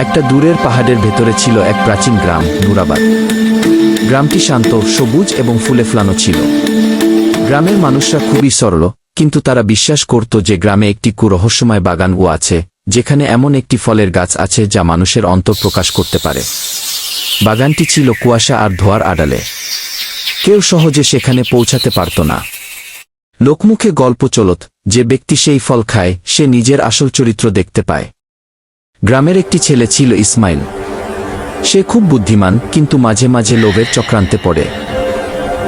একটা দূরের পাহাড়ের ভেতরে ছিল এক প্রাচীন গ্রাম, নুরাবাদ। গ্রামটি শান্ত, সবুজ এবং ফুলে ফেলানো ছিল। গ্রামের মানুষরা খুবই সরল, কিন্তু তারা বিশ্বাস করত যে গ্রামে একটি রহস্যময় বাগান আছে, যেখানে এমন একটি ফলের গাছ আছে যা মানুষের অন্তর প্রকাশ করতে পারে। বাগানটি ছিল কুয়াশা আর ধোঁয়ার আড়ালে। কেউ সহজে সেখানে পৌঁছাতে পারত না। লোকমুখে গল্প চলত, যে ব্যক্তি সেই ফল খায় সে নিজের আসল চরিত্র দেখতে পায়। গ্রামের একটি ছেলে ছিল ইসমাইল। সে খুব বুদ্ধিমান, কিন্তু মাঝে মাঝে লোভের চক্রান্তে পড়ে।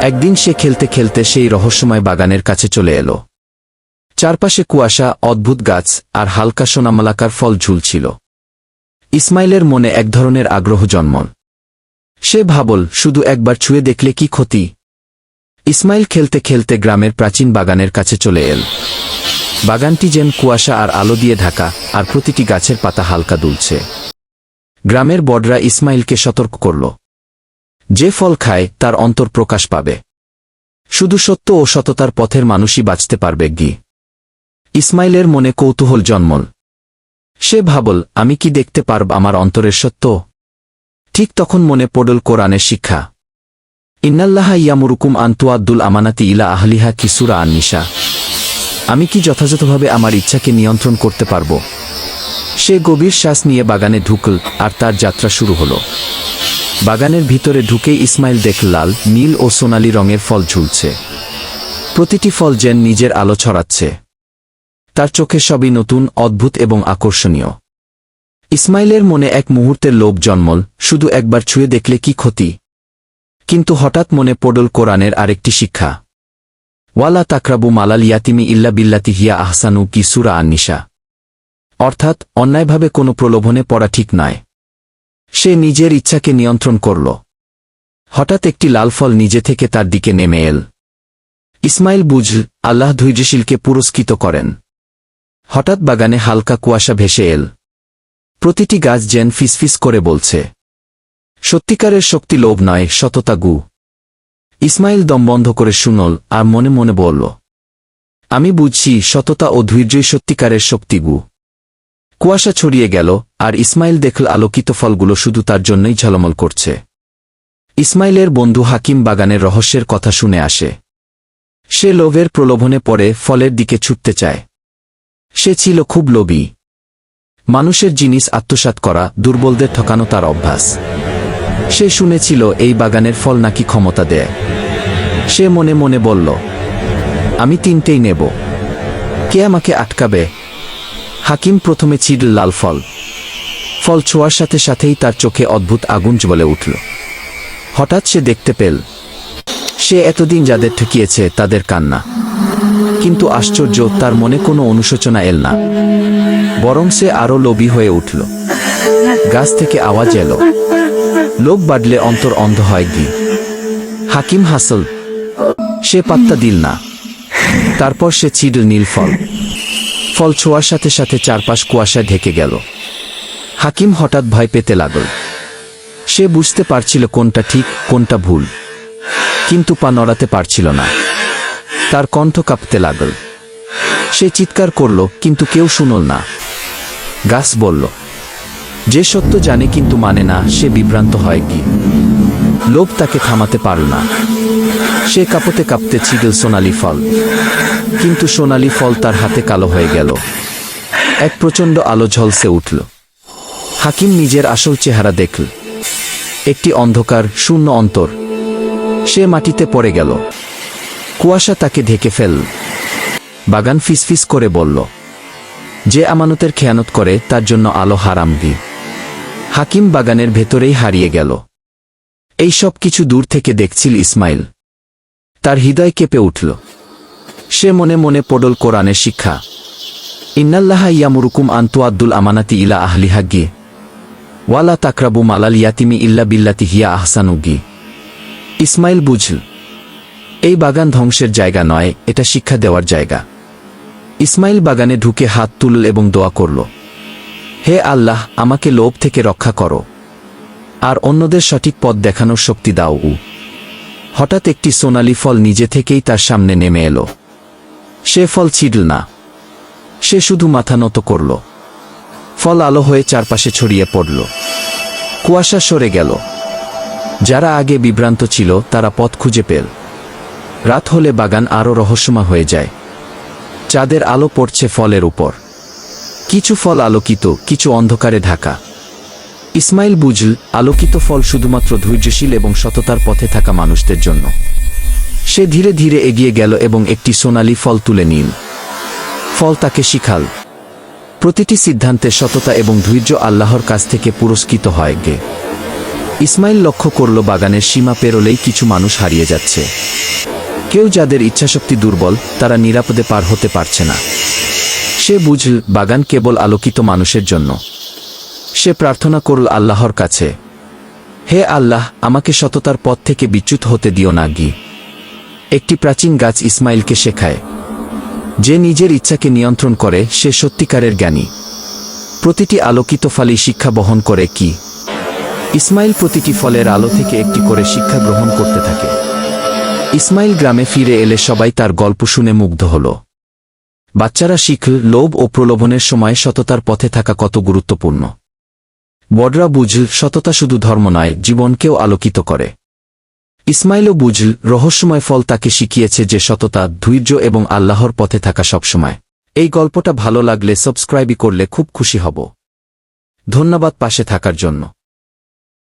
একদিন সে খেলতে খেলতে সেই রহস্যময় বাগানের কাছে চলে এলো। চারপাশে কুয়াশা, অদ্ভুত গাছ আর হালকা সোনামালাকার ফল ঝুলছিল। ইসমাইলের মনে এক ধরনের আগ্রহ জন্মল। সে ভাবল, শুধু একবার ছুঁয়ে দেখলে কি ক্ষতি। ইসমাইল খেলতে খেলতে গ্রামের প্রাচীন বাগানের কাছে চলে এল। বাগানটি যেন কুয়াশা আর আলো দিয়ে ঢাকা, আর প্রতিটি গাছের পাতা হালকা দুলছে। গ্রামের বড়রা ইসমাইলকে সতর্ক করল, যে ফল খায় তার অন্তর প্রকাশ পাবে। শুধু সত্য ও সততার পথের মানুষই বাঁচতে পারবে। ইসমাইলের মনে কৌতূহল জন্মল। সে ভাবল, আমি কি দেখতে পারব আমার অন্তরের সত্য? ঠিক তখন মনে পড়ল কোরআনের শিক্ষা, ইন্নাল্লাহা ইয়ামুরুকুম আন তুআদ্দুল আমানাতি ইলা আহলিহা কি সূরা আন-নিসা। আমি কি যথাযথভাবে আমার ইচ্ছাকে নিয়ন্ত্রণ করতে পারব? সে গভীর শ্বাস নিয়ে বাগানে ঢুকল, আর তার যাত্রা শুরু হল। বাগানের ভিতরে ঢুকেই ইসমাইল দেখল লাল, নীল ও সোনালী রঙের ফল ঝুলছে। প্রতিটি ফল যেন নিজের আলো ছড়াচ্ছে। তার চোখে সবই নতুন, অদ্ভুত এবং আকর্ষণীয়। ইসমাইলের মনে এক মুহূর্তের লোভ জন্মল, শুধু একবার ছুঁয়ে দেখলে কি ক্ষতি। কিন্তু হঠাৎ মনে পড়ল কোরআনের আরেকটি শিক্ষা, ওয়ালা তাকরাবু মালাল ইয়াতিমি ইল্লা বিল্লাতি হিয়া আহসানু কি সূরা আন-নিসা। অর্থাৎ, অন্যায়ভাবে কোনো প্রলোভনে পড়া ঠিক নয়। সে নিজের ইচ্ছাকে নিয়ন্ত্রণ করল। হঠাৎ একটি লাল ফল নিজে থেকে তার দিকে নেমে এল। ইসমাইল বুঝল, আল্লাহ ধৈর্যশীলকে পুরস্কৃত করেন। হঠাৎ বাগানে হালকা কুয়াশা ভেসে এল। প্রতিটি গাছ যেন ফিসফিস করে বলছে, সত্যিকারের শক্তি লোভ নয়, সততা গু। ইসমাইল দম বন্ধ করে শুনল, আর মনে মনে বলল, আমি বুঝছি, সততা ও ধৈর্যই সত্যিকারের শক্তি গু। কুয়াশা ছড়িয়ে গেল, আর ইসমাইল দেখল আলোকিত ফলগুলো শুধু তার জন্যই ঝলমল করছে। ইসমাইলের বন্ধু হাকিম বাগানের রহস্যের কথা শুনে আসে। সে লোভের প্রলোভনে পড়ে ফলের দিকে ছুটতে চায়। সে ছিল খুব লোভী। মানুষের জিনিস আত্মসাৎ করা, দুর্বলদের ঠকানো তার অভ্যাস। সে শুনেছিল এই বাগানের ফল নাকি ক্ষমতা দেয়। সে মনে মনে বলল, আমি তিনটেই নেব, কে আমাকে আটকাবে? হাকিম প্রথমে ছিঁড়ল লাল ফল। ফল ছোঁয়ার সাথে সাথেই তার চোখে অদ্ভুত আগুন জ্বলে উঠল। হঠাৎ সে দেখতে পেল, সে এতদিন যাদের ঠকিয়েছে তাদের কান্না। কিন্তু আশ্চর্য, তার মনে কোনো অনুশোচনা এল না, বরং সে আরও লোভী হয়ে উঠল। গাছ থেকে আওয়াজ এলো, লোভ বাড়লে অন্তর অন্ধ হয়। হাকিম হাসল, সে পাত্তা দিল না। তারপর সে ছিঁড়ল নীল ফল। ফল ছোঁয়ার সাথে সাথে চারপাশ কুয়াশায় ঢেকে গেল। হাকিম হঠাৎ ভয় পেতে লাগল। সে বুঝতে পারছিল কোনটা ঠিক, কোনটা ভুল, কিন্তু পা নড়াতে পারছিল না। তার কণ্ঠ কাঁপতে লাগল। সে চিৎকার করল, কিন্তু কেউ শুনল না। গাছ বলল, যে সত্য জানে কিন্তু মানে না, সে বিভ্রান্ত হয়। লোভ তাকে থামাতে পারল না। সে কাঁপতে কাঁপতে ছিঁড়ল সোনালি ফল, কিন্তু সোনালি ফল তার হাতে কালো হয়ে গেল। এক প্রচণ্ড আলো ঝলসে উঠল। হাকিম নিজের আসল চেহারা দেখল, একটি অন্ধকার, শূন্য অন্তর। সে মাটিতে পড়ে গেল। কুয়াশা তাকে ঢেকে ফেলল। বাগান ফিসফিস করে বলল, যে আমানতের খেয়ানত করে তার জন্য আলো হারাম। হাকিম বাগানের ভেতরেই হারিয়ে গেল। এই সব কিছু দূর থেকে দেখছিল ইসমাইল। তার হৃদয় কেঁপে উঠল। সে মনে মনে পড়ল কোরআনের শিক্ষা, ইন্নাল্লাহা ইয়ামুরুকুম আন তুআদ্দুল আমানাতি ইলা আহলিহা ওয়ালা তাকরাবু মালাল ইয়াতিমি ইল্লা বিল্লাতি হিয়া আহসানু। ইসমাইল বুঝল, এই বাগান ধ্বংসের জায়গা নয়, এটা শিক্ষা দেওয়ার জায়গা। ইসমাইল বাগানে ঢুকে হাত তুলল এবং দোয়া করল, হে আল্লাহ, আমাকে লোভ থেকে রক্ষা করো, আর অন্যদের সঠিক পথ দেখানোর শক্তি দাও। হঠাৎ একটি সোনালি ফল নিজে থেকেই তার সামনে নেমে এলো। সে ফল ছিঁড়ল না, সে শুধু মাথা নত করল। ফল আলো হয়ে চারপাশে ছড়িয়ে পড়ল। কুয়াশা সরে গেল। যারা আগে বিভ্রান্ত ছিল তারা পথ খুঁজে পেল। রাত হলে বাগান আরও রহস্যময় হয়ে যায়। চাঁদের আলো পড়ছে ফলের উপর। কিছু ফল আলোকিত, কিছু অন্ধকারে ঢাকা। ইসমাইল বুঝল, আলোকিত ফল শুধুমাত্র ধৈর্যশীল এবং সততার পথে থাকা মানুষদের জন্য। সে ধীরে ধীরে এগিয়ে গেল এবং একটি সোনালী ফল তুলে নিল। ফল তাকে শিখাল, প্রতিটি সিদ্ধান্তে সততা এবং ধৈর্য আল্লাহর কাছ থেকে পুরস্কৃত হয়। ইসমাইল লক্ষ্য করল বাগানের সীমা পেরোলেই কিছু মানুষ হারিয়ে যাচ্ছে। কেউ যাদের ইচ্ছাশক্তি দুর্বল, তারা নিরাপদে পার হতে পারছে না। সে বুঝল বাগান কেবল আলোকিত মানুষের জন্য। সে প্রার্থনা করল আল্লাহর কাছে, হে আল্লাহ, আমাকে সততার পথ থেকে বিচ্যুত হতে দিও না। একটি প্রাচীন গাছ ইসমাইলকে শেখায়, যে নিজের ইচ্ছাকে নিয়ন্ত্রণ করে সে সত্যিকারের জ্ঞানী। প্রতিটি আলোকিত ফলই শিক্ষা বহন করে। ইসমাইল প্রতিটি ফলের আলো থেকে একটি করে শিক্ষা গ্রহণ করতে থাকে। ইসমাইল গ্রামে ফিরে এলে সবাই তার গল্প শুনে মুগ্ধ হল। বাচ্চারা শিখল লোভ ও প্রলোভনের সময় সততার পথে থাকা কত গুরুত্বপূর্ণ। বড়রা বুঝল সততা শুধু ধর্ম নয়, জীবনকেও আলোকিত করে। ইসমাইলও বুঝল রহস্যময় ফল তাকে শিখিয়েছে যে সততা, ধৈর্য এবং আল্লাহর পথে থাকা সবসময়। এই গল্পটা ভালো লাগলে সাবস্ক্রাইব করলে খুব খুশি হব। ধন্যবাদ পাশে থাকার জন্য।